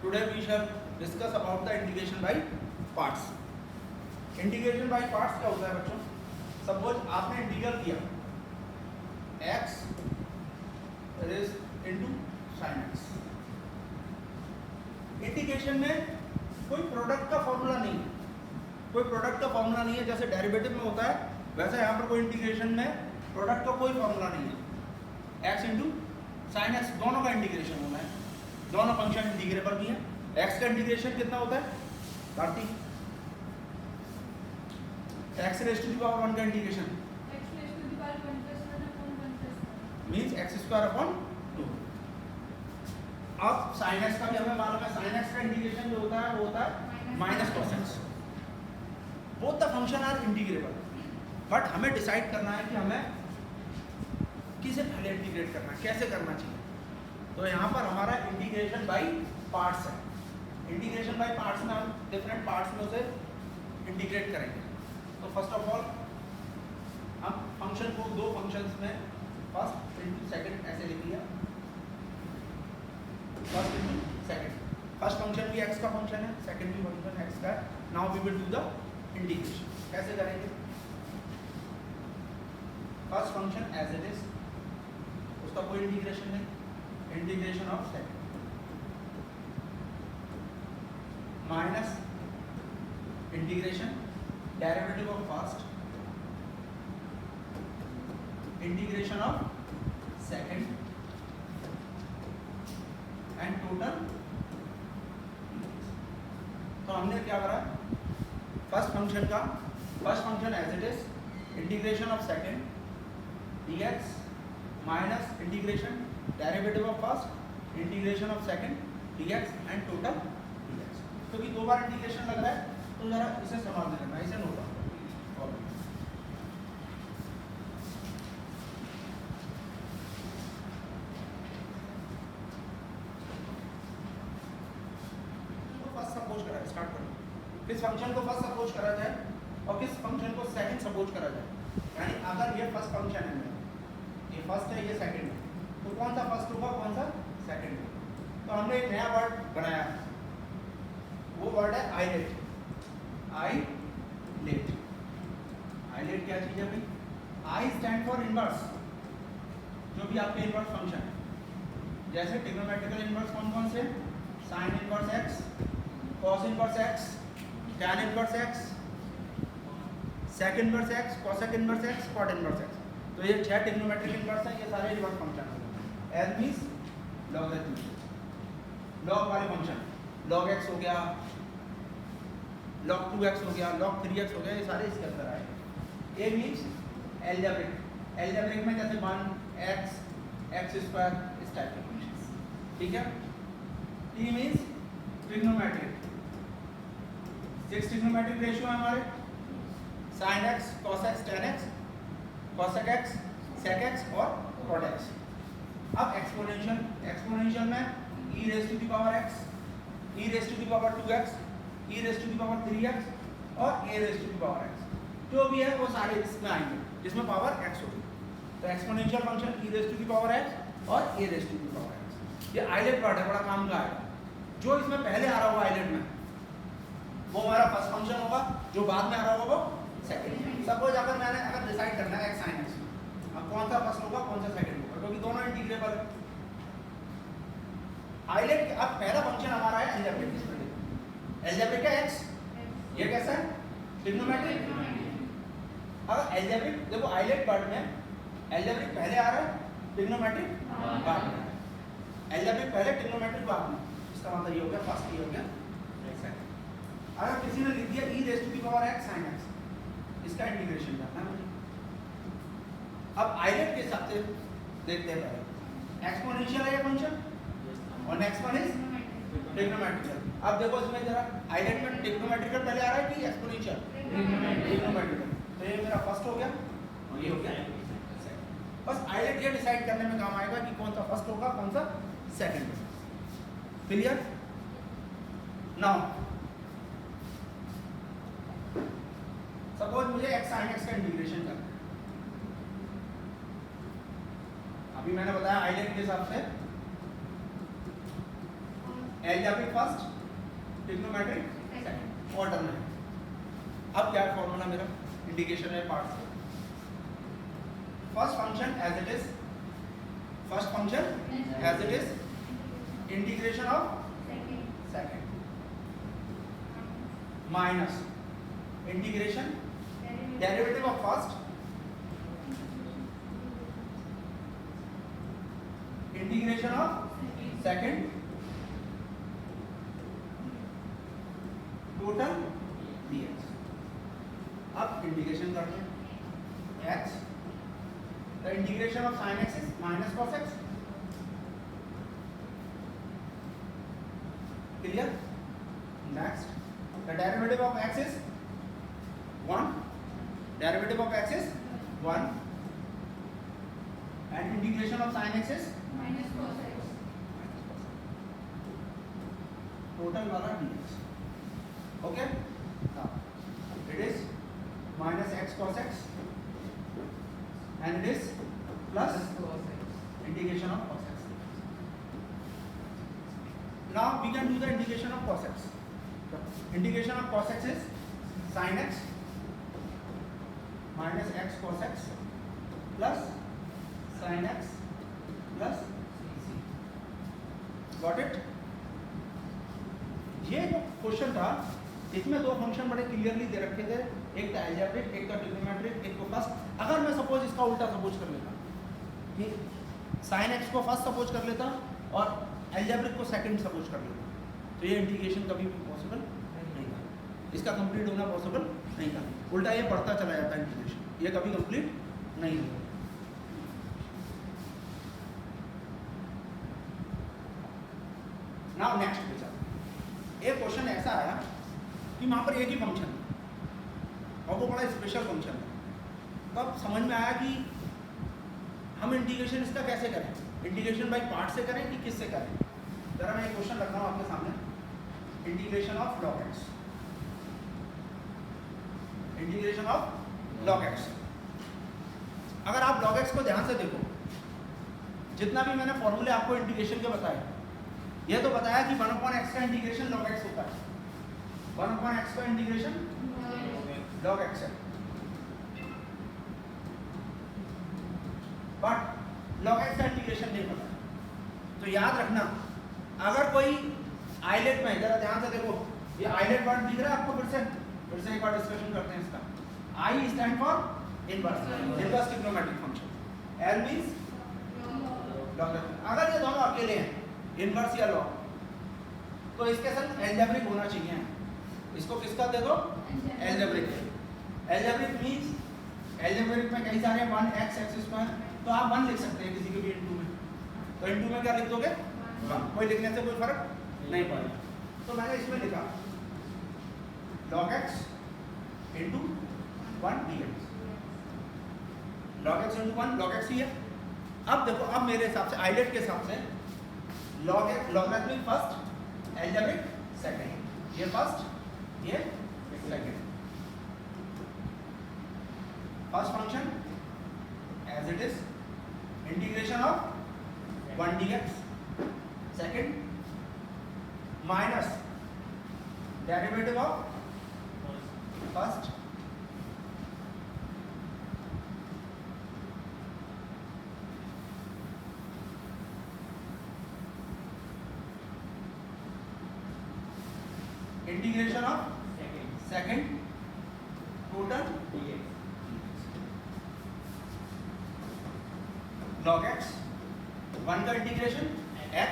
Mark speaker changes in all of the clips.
Speaker 1: Today we shall discuss about the integration by parts. Integration by parts क्या होता है बच्चों? सपोज आपने इंटीग्रल किया x is into sin x. Integration में कोई प्रोडक्ट का फॉर्मूला नहीं है, कोई प्रोडक्ट का फॉर्मूला नहीं है. जैसे डेरिवेटिव में होता है वैसे यहाँ पर कोई इंटीग्रेशन में प्रोडक्ट का कोई फॉर्मूला नहीं है. x इंटू साइन एक्स दोनों का इंटीग्रेशन होना है, दोनों फंक्शन इंटीग्रेबल भी हैं. x का इंटीग्रेशन कितना होता है Bharti? x raise to the power 1 का integration means x square upon 2. अब sin x का भी हमें मालूम है, sin x का इंटीग्रेशन जो होता है वो होता है minus cos x. Both the function R integrable, but हमें डिसाइड करना है कि हमें किसे पहले इंटीग्रेट करना है, कैसे करना चाहिए. तो यहाँ पर हमारा इंटीग्रेशन बाय पार्ट्स है. इंटीग्रेशन बाय पार्ट्स में हम डिफरेंट पार्ट्स में उसे इंटीग्रेट करेंगे. तो फर्स्ट ऑफ ऑल हम फंक्शन को दो फंक्शंस में फर्स्ट इंटू सेकंड ऐसे लिख लिया. First into second, first function भी x का फंक्शन है, सेकंड भी फंक्शन x का है. Now we will do the integration. कैसे करेंगे? First function as it is, उसका कोई इंटीग्रेशन नहीं. Integration of second minus integration derivative of first integration of second and total. तो हमने क्या करा? First function as it is integration of second dx minus integration derivative of first integration of second dx and total dx. क्योंकि दो बार integration लग रहा है तो जरा इसे समझ लेना, इसे नोट करो. किस फंक्शन को फर्स्ट सपोज करा जाए और किस फंक्शन को सेकंड सपोज करा जाए. यानी अगर ये फर्स्ट फंक्शन है, ये फर्स्ट है, ये सेकंड है, तो कौन सा फर्स्ट होगा, कौन सा सेकंड होगा. तो हमने एक नया वर्ड बनाया, वो वर्ड है आइलेट. आइलेट, आइलेट क्या चीज है भाई? आई स्टैंड फॉर इनवर्स, जो भी आपके इनवर्स फंक्शन है. जैसे ट्रिग्नोमेट्रिकल इनवर्स कौन कौन से? Sine inverse x, cos inverse x, tan inverse x, sec inverse x, cosec inverse x, cot inverse x. तो ये 6 ट्रिग्नोमेट्रिक इनवर्स हैं, ये सारे इनवर्स फंक्शन हैं. एज मींस लॉगरिथम, लॉग वाले फंक्शन, log x हो गया, log 2x हो गया, log 3x हो गया, ये सारे इसके अंदर आए. ए मींस एल्जेब्रिक, एल्जेब्रिक में जैसे 1x, x स्क्वायर, इस टाइप के फंक्शंस. ठीक है. T means trigonometric, 6 trigonometric ratio है हमारे, sin x, cos x, tan x, cosec x, sec x और cot x. अब एक्सपोनेंशियल, एक्सपोनेंशियल में e raise to the power x, e raise to the power 2x, e raise to the power 3x और a raise to the power x. जो भी है वो सारे इसमें आएंगे जिसमें पावर x होगी. तो exponential function e raise to the power x और a raise to the power x. ये आइलेट वर्ड है, बड़ा काम का है. जो इसमें पहले आ रहा होगा आइलेट में वो हमारा फर्स्ट फंक्शन होगा, जो बाद में आ रहा होगा वो सेकंड. सपोज अगर मैंने डिसाइड करना है x sin x, अब कौन सा फर्स्ट होगा कौन सा सेकंड होगा, क्योंकि दोनों इंटीग्रेबल है. आइलेट अब पहला फंक्शन हमारा है एल्जेब्रिक. एल्जेब्रिक का x, ये कैसा है? ट्रिग्नोमेट्रिक. अब एल्जेब्रिक देखो, आइलेट वर्ड में एल्जेब्रिक पहले आ रहा है, ट्रिग्नोमेट्रिक बाद में. एल्जेब्रिक पहले, ट्रिग्नोमेट्रिक बाद में. इसका मतलब ये हो गया फर्स्ट, ये हो गया सेकंड. अगर किसी ने लिख दिया e raise to the power x sin x, इसका इंटीग्रेशन करना है मुझे. अब आइलेट के हिसाब से देखते हैं. पहले एक्सपोनेंशियल है ये फंक्शन और नेक्स्ट वन इज ट्रिग्नोमेट्रिकल. अब देखो इसमें जरा आइलेट में ट्रिग्नोमेट्रिकल पहले आ रहा है कि एक्सपोनेंशियल? ट्रिग्नोमेट्रिकल. तो ये मेरा फर्स्ट हो गया और ये हो गया सेकंड. बस आइलेट ये डिसाइड करने में काम आएगा कि कौन सा फर्स्ट होगा कौन सा सेकंड होगा. क्लियर? नाउ सपोज मुझे x sin x का इंटीग्रेशन करना है. अभी मैंने बताया आइलेट के हिसाब से algebraic first, trigonometric second, alternate. अब क्या है फॉर्मूला मेरा इंटीग्रेशन है पार्ट से? First function as it is, first function as it is, integration of second minus integration derivative of first, integration of second, total dx। अब integration करते हैं x, the integration of sin x is minus cos x, clear? Next, the derivative of x is 1, derivative of x is 1 and integration of sin x is
Speaker 2: minus cos x,
Speaker 1: total वाला dx। Okay? Now it is minus x cos x and it is plus integration of cos x. Now we can do the integration of cos x. The integration of cos x is sin x minus x cos x plus sin x plus c। Got it? ये जो question था इसमें दो function बड़े clearly दे रखे थे, एक था एल्जेब्रिक, एक था ट्रिग्नोमेट्रिक, एक को फर्स्ट। अगर मैं सपोज इसका उल्टा सपोज कर लेता कि sin x को फर्स्ट सपोज कर लेता और एल्जेब्रिक को सेकंड सपोज कर लेता, तो ये इंटीग्रेशन कभी भी पॉसिबल नहीं था, इसका कंप्लीट होना पॉसिबल नहीं था। उल्टा ये बढ़ता चला जाता इंटीग्रेशन, ये कभी कंप्लीट नहीं होगा। नाउ नेक्स्ट क्वेश्चन, एक क्वेश्चन ऐसा आया कि वहाँ पर एक ही फंक्शन है और वो बड़ा स्पेशल फंक्शन है। तब समझ में आया कि हम इंटीग्रेशन इसका कैसे करें, इंटीग्रेशन बाय पार्ट से करें कि किससे करें। जरा मैं एक क्वेश्चन रख रहा हूँ आपके सामने, integration of log x, integration of log x। अगर आप log x को ध्यान से देखो, जितना भी मैंने फॉर्मूले आपको इंटीग्रेशन के बताए, ये तो बताया कि 1/x का इंटीग्रेशन log x होता है, 1/x का इंटीग्रेशन log x है, बट log x का इंटीग्रेशन नहीं पता। तो याद रखना, अगर कोई आइलेट में, जरा ध्यान से देखो, ये आइलेट वर्ड दिख रहा है आपको? फिर से एक बार डिस्कशन करते हैं इसका। I stand for inverse, inverse trigonometric function. L means log। अगर ये दोनों अकेले हैं, इनवर्स या log, तो इसके साथ एल्जेब्रिक होना चाहिए। इसको किसका दे दो? एल्जेब्रिक। एल्जेब्रिक मींस एल्जेब्रिक में कई सारे 1x x², तो आप 1 लिख सकते हैं किसी के भी इनटू में, तो इनटू में क्या लिख दोगे? 1। कोई लिखने से कोई फर्क नहीं पड़ेगा। तो मैंने इसमें लिखा log x into 1 dx, log x into 1 log x ही है। अब देखो, अब मेरे हिसाब से आइलेट के हिसाब से log x, logarithmic first, algebraic second, ये फर्स्ट ये second. First function as it is, integration of 1 dx, second minus derivative of first, integration of second, total log x, 1 का इंटीग्रेशन x,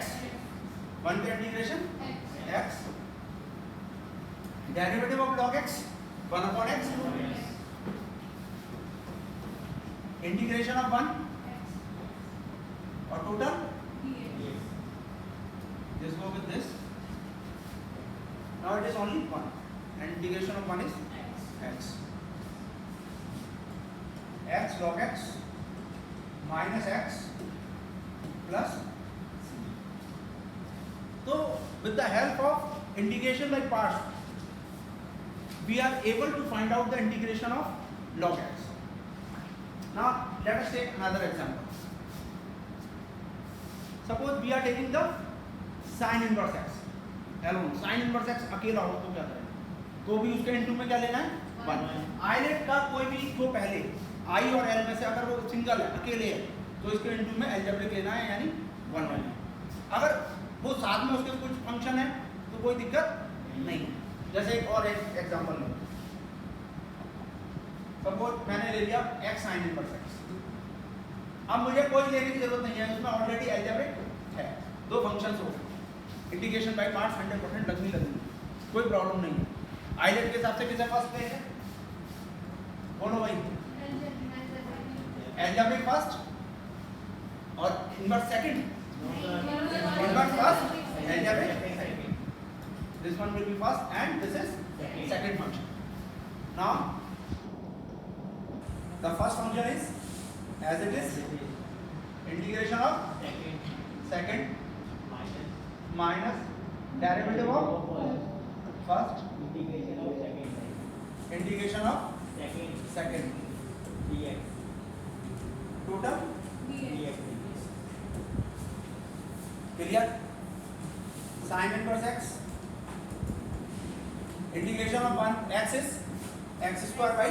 Speaker 1: 1 का integration x, derivative of log x 1/x, integration of 1 और total this go with this। Now it is only 1 and integration of 1 is x, x log x minus x plus c। So with the help of integration by parts, we are able to find out the integration of log x. Now let us take another example. Suppose we are taking the sin inverse x, alone, sine inverse x अकेला हो तो क्या करें, तो भी उसके into में क्या लेना है 1। आइलेट का कोई भी जो पहले आई और एल में से अगर वो सिंगल है, अकेले है, तो इसके इनटू में एल्जेब्रिक लेना है, यानी 1 लेना है। अगर वो साथ में उसके कुछ फंक्शन है तो कोई दिक्कत नहीं है। जैसे एक और एक एग्जांपल लो, सपोज मैंने ले लिया x sin इनवर्स x। अब मुझे कोई लेने की जरूरत नहीं है, उसमें ऑलरेडी एल्जेब्रिक है, दो फंक्शंस हो, इंटीग्रेशन बाय पार्ट्स 100% लगनी, कोई प्रॉब्लम नहीं है। आइलेट के हिसाब से किसे फर्स्ट लेंगे, बोलो भाई, एल्जेब्रिक फर्स्ट और inverse second, inverse first, algebraic second, this one will be first and this is second function. Now the first function is as it is integration of second minus derivative of first integration of second total clear। sin inverse x integration of 1 x is x square by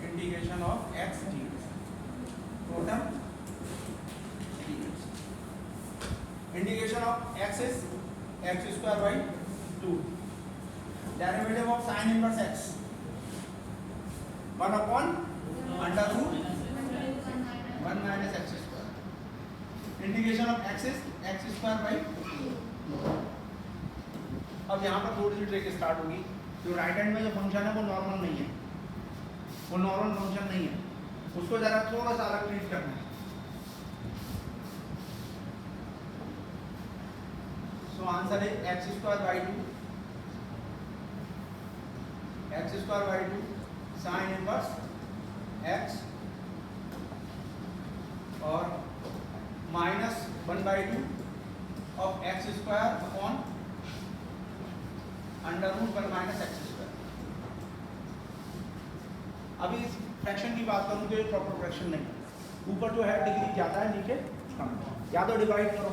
Speaker 1: integration of x dx total dx। integration of x is x square by 2, derivative of sin inverse x 1 upon under root 1 minus x square, integration of x is x square by 2। अब यहाँ पर थोड़ी सी trick start होगी, तो right hand में जो function है वो नॉर्मल नहीं है, वो नॉर्मल फंक्शन नहीं है, उसको जरा थोड़ा सा अलग ट्रीट करना है। So answer is x square by 2, x square by 2 sin inverse x और minus 1/2 of x square upon under root 1 minus x square. अभी इस फ्रैक्शन की बात करूं तो ये प्रॉपर फ्रैक्शन नहीं है, ऊपर जो है डिग्री ज़्यादा है, नीचे कम, या तो डिवाइड करो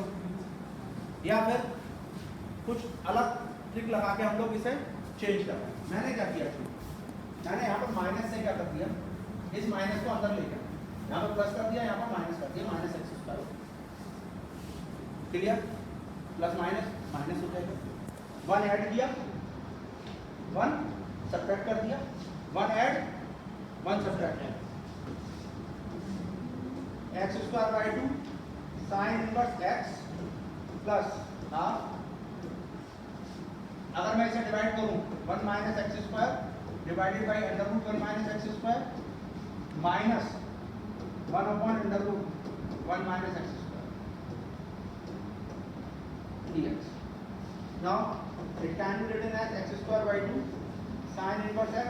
Speaker 1: या फिर कुछ अलग ट्रिक लगा के हम लोग इसे चेंज कर रहे हैं। मैंने क्या किया, मैंने यहाँ पर माइनस से क्या कर दिया, इस माइनस को अंदर लेकर यहाँ पर प्लस कर दिया, यहाँ पर माइनस कर दिया, minus x square. Clear, plus minus minus हो जाएगा, 1 ऐड किया 1 सब्ट्रैक्ट कर दिया, 1 add 1 subtract, x square by 2 sine inverse x plus half. अगर मैं इसे डिवाइड करूं 1 minus x square divided by under root 1 minus x square minus 1 upon under root 1 minus x square dx। Now it can be written as x square by 2 sin inverse x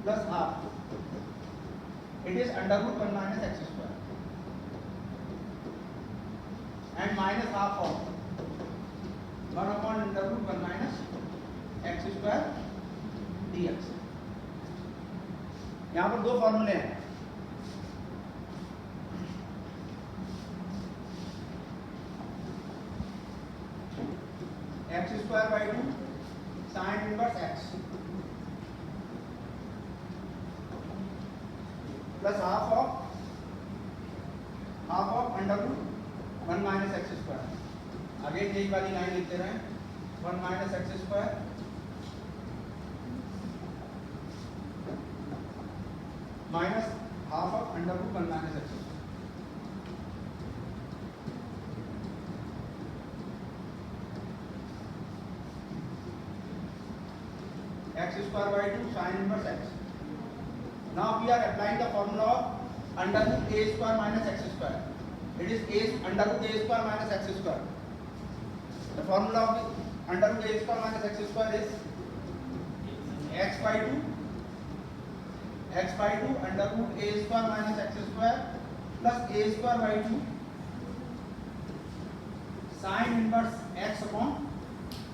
Speaker 1: plus half, it is under root 1 minus x square and minus half of 1 upon under root 1 minus x square dx। यहाँ पर दो फॉर्मूले हैं, x square by 2 sin inverse x plus half of under root 1 minus x square। आगे यही वाली line लिखते रहें, 1 minus x square minus half of under root 1 minus x square। x square by 2 sin inverse x। Now we are applying the formula of under root a square minus x square. It is a under root a square minus x square. The formula of under root a square minus x square is x by 2 under root a square minus x square plus a square by 2 sin inverse x upon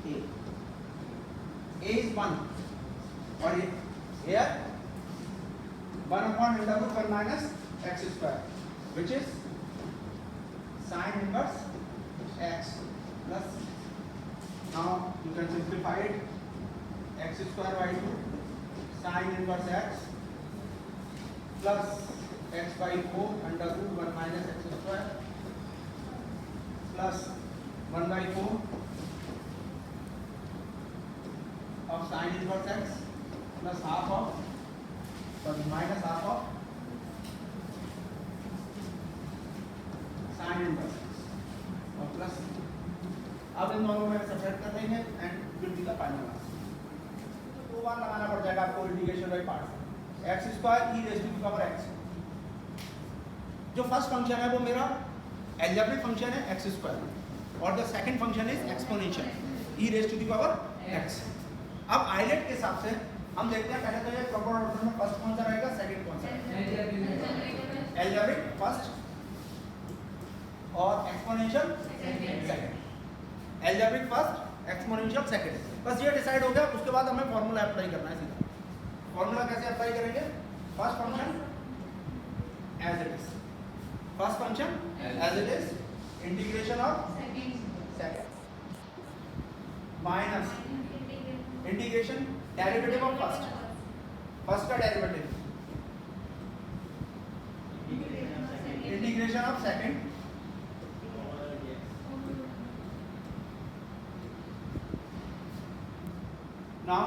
Speaker 1: a। a is 1 और here 1 upon under root 1 minus x square, which is sin inverse x plus, now you can simplify it, x square by 2 sin inverse x plus x by 4 under root 1 minus x square plus 1 by 4 of sin inverse x plus half of, sorry, minus half of sin inverse x और plus, अब इन दोनों में separate कर देंगे and will be the final answer. दो बार लगाना पड़ जाएगा आपको integration by parts. X square e raise to the power x, जो फर्स्ट फंक्शन है वो मेरा एल्जेब्रिक फंक्शन है एक्स स्क्वायर और the second function is exponential e raise to the power x. अब आइलेट के हिसाब से हम देखते हैं, पहले तो ये प्रॉपर ऑर्डर में फर्स्ट कौन सा रहेगा, सेकंड कौन सा रहेगा, एल्जेब्रिक फर्स्ट और exponential second. Algebraic first, exponential second, बस ये डिसाइड हो गया। उसके बाद हमें फॉर्मूला अप्लाई करना है सीधा। फॉर्मूला कैसे अप्लाई करेंगे, first function as it is, first function as it is, integration of second minus integration derivative of first, first का derivative integration of second now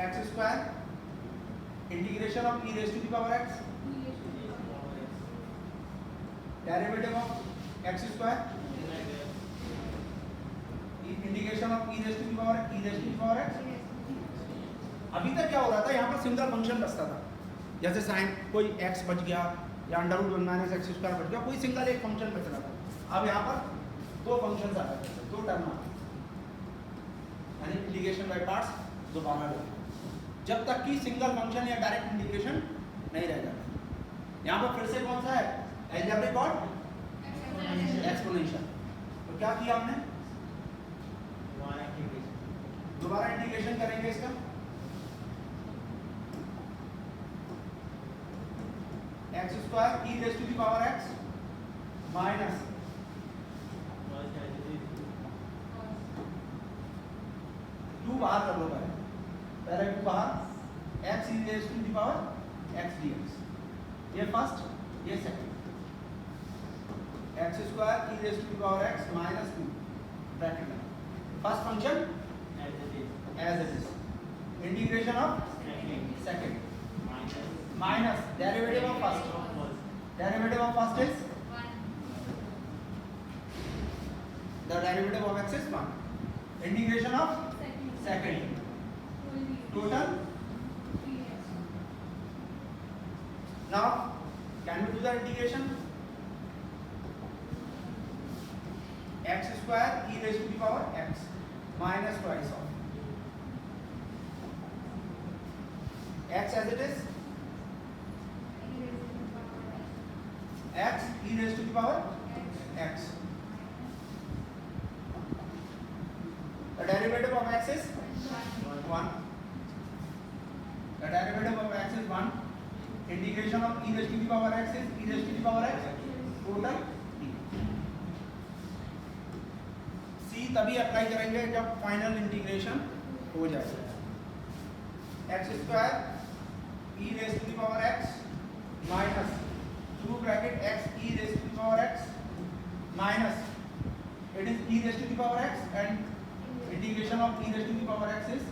Speaker 1: x square integration of e raised to the power x derivative of x square integration of e raised to the power x। अभी तक क्या हो रहा था, यहाँ पर single function बचता था, जैसे साइन कोई x बच गया या under root 1 minus x square बच गया, कोई सिंगल एक फंक्शन बच रहा था। अब यहाँ पर दो फंक्शन आ रहे हैं, दो टर्म आ रहे हैं, इंटीग्रेशन बाय पार्ट्स दोबारा ले, जब तक कि सिंगल फंक्शन या डायरेक्ट इंटीग्रेशन नहीं रह जाता। यहाँ पर फिर से कौन सा है, एल्जेब्रिक और एक्सपोनेंशियल। तो क्या किया हमने, दोबारा इंटीग्रेशन करेंगे इसका, x square e raise to the power x minus two बाहर कर लो, पहले टू बाहर, x e raise to the power x dx, ये फर्स्ट ये second, x square e raise to the power x minus 2 bracket में, first function as it is, integration of second minus derivative of first, derivative of first is the derivative of x is 1, integration of second total। now can we do the integration, x square e raised to the power x minus twice of x as it is, x e raised to the power x, the derivative of x is 1, the derivative of x is 1, integration of e raised to the power x is e raised to the power x total t। c तभी apply करेंगे जब final integration हो जाएगा। x square e raised to the power x minus through bracket x e raised to the power x minus it is e raised to the power x and integration of e raised to the power x is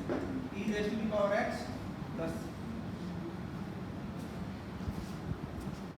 Speaker 1: e raised to the power x plus